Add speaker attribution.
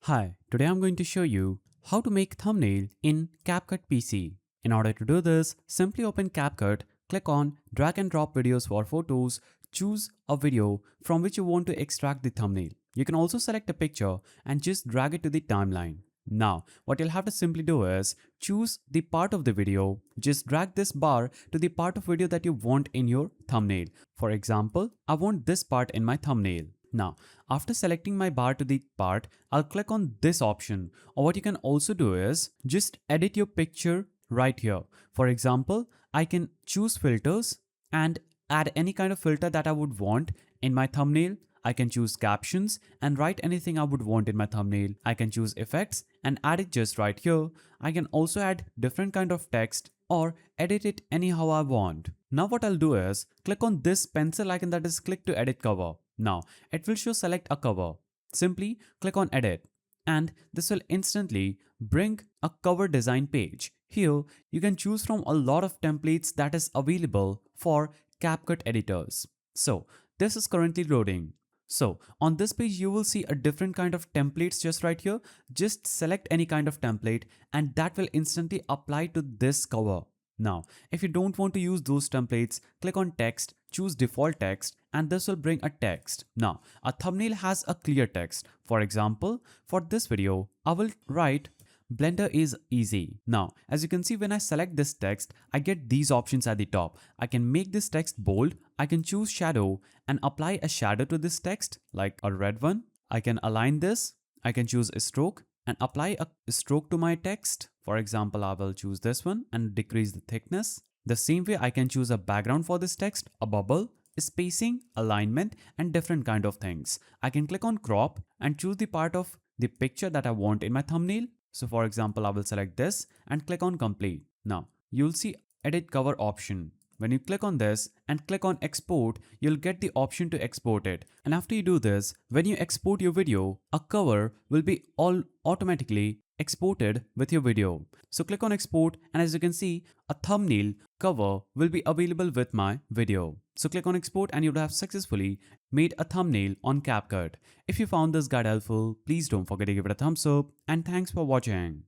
Speaker 1: Hi, today I'm going to show you how to make thumbnail in CapCut PC. In order to do this, simply open CapCut, click on drag and drop videos for photos, choose a video from which you want to extract the thumbnail. You can also select a picture and just drag it to the timeline. Now, what you'll have to simply do is choose the part of the video, just drag this bar to the part of video that you want in your thumbnail. For example, I want this part in my thumbnail. Now, after selecting my bar to the part, I'll click on this option. Or what you can also do is just edit your picture right here. For example, I can choose filters and add any kind of filter that I would want in my thumbnail. I can choose captions and write anything I would want in my thumbnail. I can choose effects and add it just right here. I can also add different kind of text or edit it anyhow I want. Now what I'll do is click on this pencil icon that is click to edit cover. Now it will show select a cover. Simply click on edit and this will instantly bring a cover design page. Here you can choose from a lot of templates that is available for CapCut editors. So this is currently loading. So on this page you will see a different kind of templates just right here. Just select any kind of template and that will instantly apply to this cover. Now, if you don't want to use those templates, click on text, choose default text and this will bring a text. Now, a thumbnail has a clear text. For example, for this video, I will write Blender is easy. Now, as you can see when I select this text, I get these options at the top. I can make this text bold, I can choose shadow and apply a shadow to this text like a red one. I can align this, I can choose a stroke and apply a stroke to my text. For example, I will choose this one and decrease the thickness. The same way I can choose a background for this text, a bubble, spacing, alignment and different kind of things. I can click on crop and choose the part of the picture that I want in my thumbnail. So for example, I will select this and click on complete. Now you'll see edit cover option. When you click on this and click on export, you'll get the option to export it. And after you do this, when you export your video, a cover will be all automatically exported with your video. So click on export and as you can see, a thumbnail cover will be available with my video. So click on export and you'll have successfully made a thumbnail on CapCut. If you found this guide helpful, please don't forget to give it a thumbs up and thanks for watching.